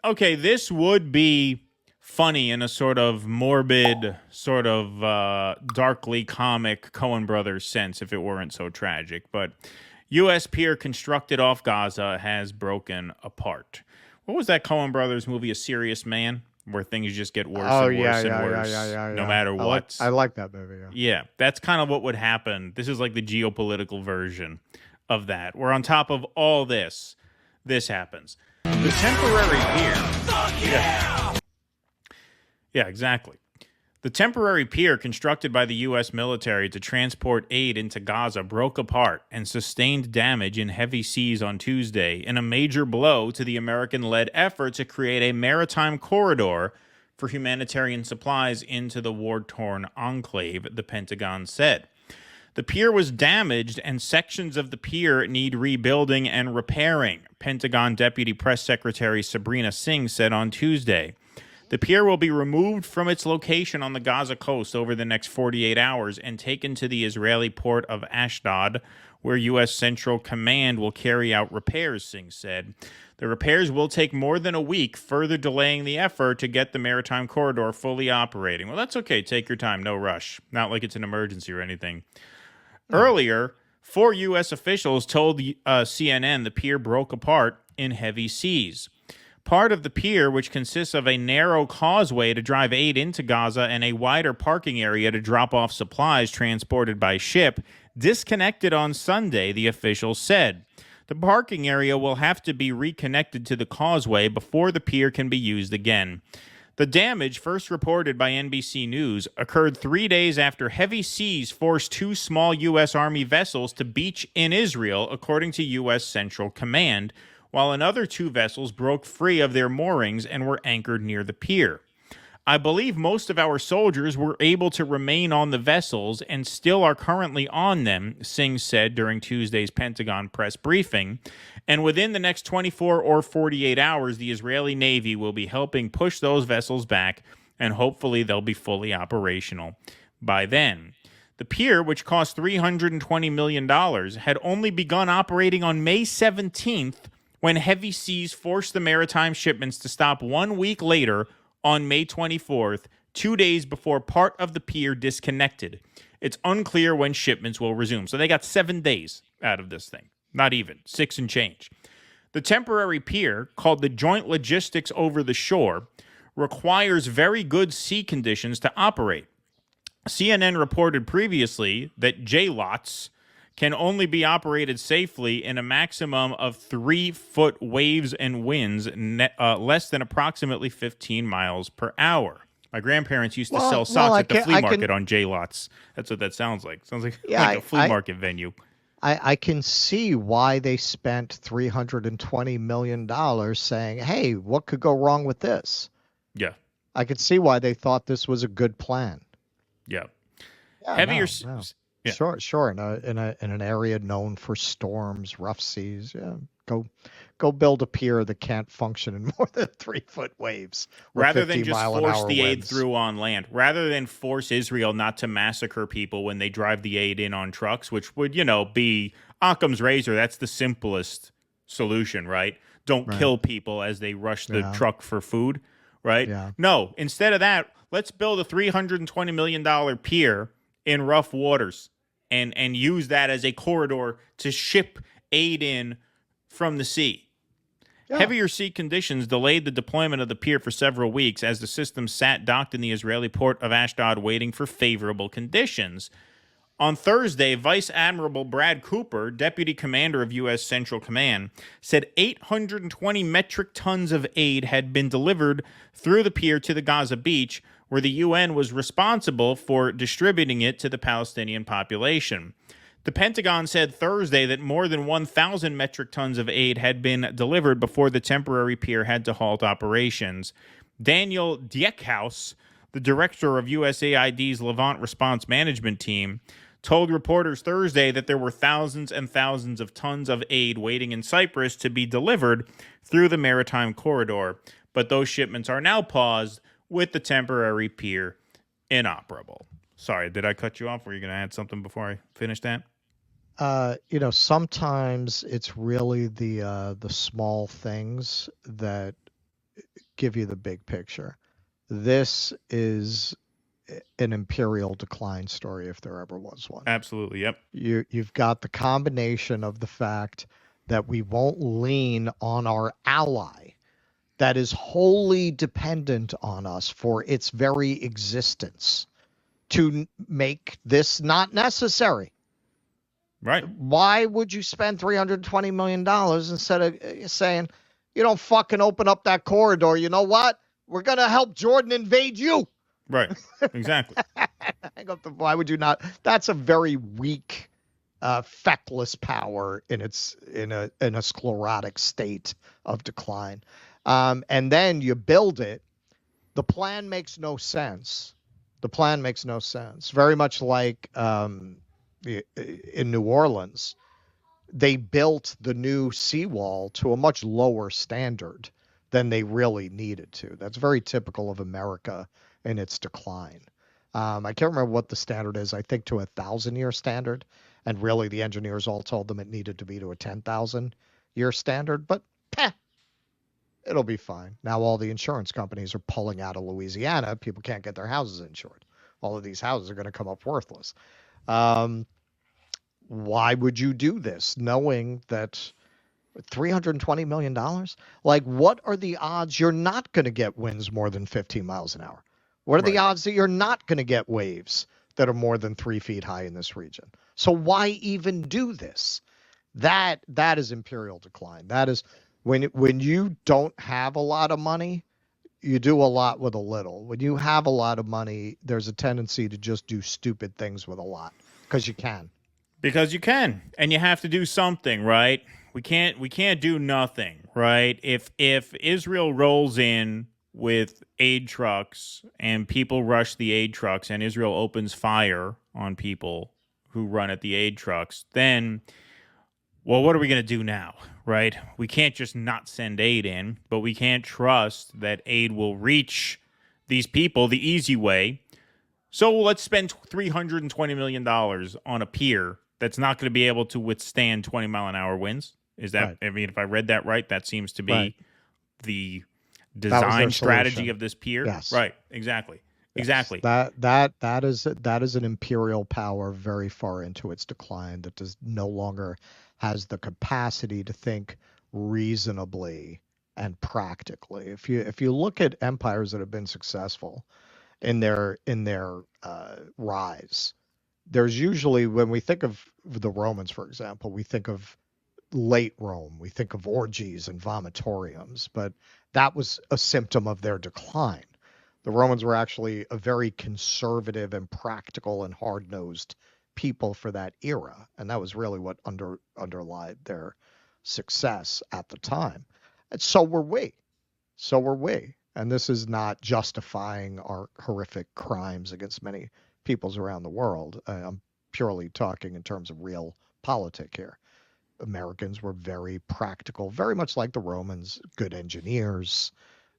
Okay, this would be funny in a sort of morbid, sort of darkly comic Coen Brothers sense if it weren't so tragic. But U.S. pier constructed off Gaza has broken apart. What was that Coen Brothers movie, A Serious Man, where things just get worse Oh and yeah, worse and yeah, yeah, yeah, worse yeah, no yeah. matter I what? like that movie. Yeah. Yeah, that's kind of what would happen. This is like the geopolitical version of that, where on top of all this, this happens. The temporary pier. Yeah. Yeah, exactly. The temporary pier constructed by the U.S. military to transport aid into Gaza broke apart and sustained damage in heavy seas on Tuesday in a major blow to the American led effort to create a maritime corridor for humanitarian supplies into the war torn enclave, the Pentagon said. The pier was damaged, and sections of the pier need rebuilding and repairing, Pentagon Deputy Press Secretary Sabrina Singh said on Tuesday. The pier will be removed from its location on the Gaza coast over the next 48 hours and taken to the Israeli port of Ashdod, where U.S. Central Command will carry out repairs, Singh said. The repairs will take more than a week, further delaying the effort to get the maritime corridor fully operating. Well, that's okay. Take your time. No rush. Not like it's an emergency or anything. No. Earlier, four U.S. officials told CNN the pier broke apart in heavy seas. Part of the pier, which consists of a narrow causeway to drive aid into Gaza and a wider parking area to drop off supplies transported by ship, disconnected on Sunday, the officials said. The parking area will have to be reconnected to the causeway before the pier can be used again. The damage, first reported by NBC News, occurred 3 days after heavy seas forced two small U.S. Army vessels to beach in Israel, according to U.S. Central Command, while another two vessels broke free of their moorings and were anchored near the pier. I believe most of our soldiers were able to remain on the vessels and still are currently on them, Singh said during Tuesday's Pentagon press briefing. And within the next 24 or 48 hours, the Israeli Navy will be helping push those vessels back, and hopefully they'll be fully operational by then. The pier, which cost $320 million, had only begun operating on May 17th when heavy seas forced the maritime shipments to stop 1 week later on May 24th, 2 days before part of the pier disconnected. It's unclear when shipments will resume. So they got 7 days out of this thing. Not even, 6 and change. The temporary pier, called the Joint Logistics Over the Shore, requires very good sea conditions to operate. CNN reported previously that J-lots can only be operated safely in a maximum of 3-foot waves and winds less than approximately 15 miles per hour. My grandparents used to sell socks at the flea market on J-lots. That's what that sounds like. Sounds like, Yeah, like a flea market venue. I can see why they spent $320 million saying, hey, what could go wrong with this? Yeah. I could see why they thought this was a good plan. Yeah. Yeah, Heavier. no. Yeah. Sure. In an area known for storms, rough seas, yeah. Go build a pier that can't function in more than 3-foot waves. Rather than just force the aid winds. through on land, rather than force Israel not to massacre people when they drive the aid in on trucks, which would, be Occam's razor. That's the simplest solution, right? Don't kill people as they rush the truck for food, right? Yeah. No, instead of that, let's build a $320 million pier in rough waters and use that as a corridor to ship aid in from the sea. Yeah. Heavier sea conditions delayed the deployment of the pier for several weeks as the system sat docked in the Israeli port of Ashdod waiting for favorable conditions. On Thursday, Vice Admiral Brad Cooper, deputy commander of U.S. Central Command, said 820 metric tons of aid had been delivered through the pier to the Gaza beach, where the UN was responsible for distributing it to the Palestinian population. The Pentagon said Thursday that more than 1,000 metric tons of aid had been delivered before the temporary pier had to halt operations. Daniel Dieckhaus, the director of USAID's Levant Response Management Team, told reporters Thursday that there were thousands and thousands of tons of aid waiting in Cyprus to be delivered through the maritime corridor, but those shipments are now paused with the temporary pier inoperable. Sorry, did I cut you off? Were you going to add something before I finish that? Sometimes it's really the small things that give you the big picture. This is an imperial decline story if there ever was one. Absolutely. Yep. You've got the combination of the fact that we won't lean on our ally that is wholly dependent on us for its very existence to make this not necessary. Right. Why would you spend $320 million instead of saying, you don't fucking open up that corridor? You know what? We're going to help Jordan invade you. Right. Exactly. Why would you not? That's a very weak, feckless power in a sclerotic state of decline. And then you build it. The plan makes no sense. Very much like in New Orleans, they built the new seawall to a much lower standard than they really needed to. That's very typical of America in its decline. I can't remember what the standard is. I think to a 1,000-year standard. And really, the engineers all told them it needed to be to a 10,000-year standard. But it'll be fine. Now all the insurance companies are pulling out of Louisiana. People can't get their houses insured. All of these houses are going to come up worthless. Why would you do this knowing that $320 million? Like, what are the odds you're not going to get winds more than 15 miles an hour? What are the odds that you're not going to get waves that are more than 3 feet high in this region? So why even do this? That is imperial decline. That is when you don't have a lot of money, you do a lot with a little. When you have a lot of money, there's a tendency to just do stupid things with a lot because you can. Because you can, and you have to do something, right? We can't do nothing, right? If Israel rolls in with aid trucks and people rush the aid trucks and Israel opens fire on people who run at the aid trucks, then, well, what are we going to do now, right? We can't just not send aid in, but we can't trust that aid will reach these people the easy way. So let's spend $320 million on a pier that's not going to be able to withstand 20-mile-an-hour winds. Is that, I mean, if I read that right, that seems to be the design strategy of this pier. Yes. Right. Exactly. Yes. Exactly. That is an imperial power very far into its decline that no longer has the capacity to think reasonably and practically. If you look at empires that have been successful in their rise, there's usually, when we think of the Romans, for example, we think of late Rome, we think of orgies and vomitoriums, but that was a symptom of their decline. The Romans were actually a very conservative and practical and hard-nosed people for that era, and that was really what underlied their success at the time. And so were we. And this is not justifying our horrific crimes against many peoples around the world. I'm purely talking in terms of real politic here. Americans were very practical, very much like the Romans, good engineers,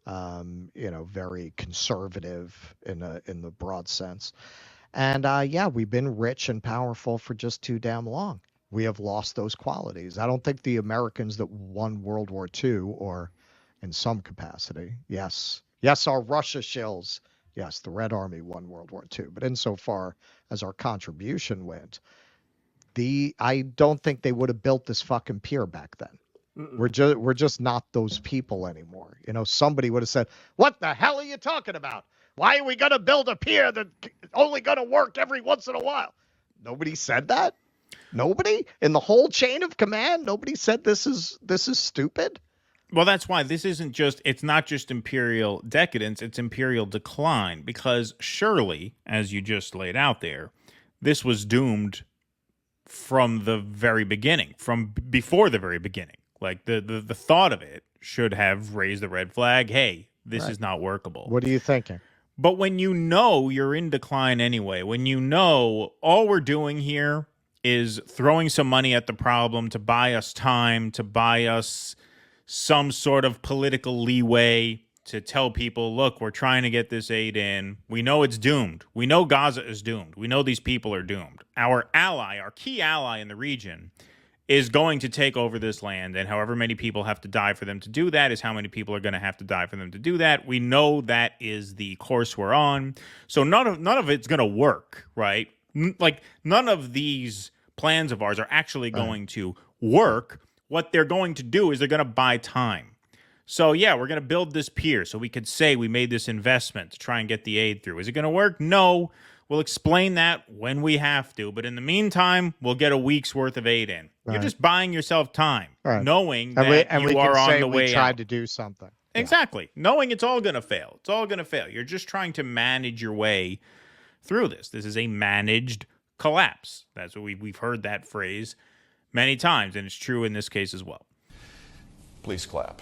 very conservative in the broad sense. And we've been rich and powerful for just too damn long. We have lost those qualities. I don't think the Americans that won World War II, or in some capacity, yes, our Russia shills. Yes, the Red Army won World War II, but insofar as our contribution went, I don't think they would have built this fucking pier back then. Mm-mm. We're just not those people anymore. Somebody would have said, "What the hell are you talking about? Why are we going to build a pier that's only going to work every once in a while?" Nobody said that. Nobody in the whole chain of command. Nobody said this is stupid. Well, that's why it's not just imperial decadence, it's imperial decline, because surely, as you just laid out there, this was doomed from the very beginning, from before the very beginning. Like the thought of it should have raised the red flag. Hey, this is not workable. What are you thinking? But when you're in decline anyway, when all we're doing here is throwing some money at the problem to buy us time, to buy us some sort of political leeway, to tell people, look, we're trying to get this aid in. We know it's doomed. We know Gaza is doomed. We know these people are doomed. Our key ally in the region, is going to take over this land, and however many people have to die for them to do that is how many people are going to have to die for them to do that. We know that is the course we're on. So none of it's going to work, right? Like, none of these plans of ours are actually going to work. What they're going to do is they're going to buy time. So, yeah, we're going to build this pier so we could say we made this investment to try and get the aid through. Is it going to work? No. We'll explain that when we have to. But in the meantime, we'll get a week's worth of aid in. Right. You're just buying yourself time, knowing that you are on the way out. We tried to do something. Exactly. Knowing it's all going to fail. It's all going to fail. You're just trying to manage your way through this. This is a managed collapse. That's what we've heard that phrase many times, and it's true in this case as well. Please clap.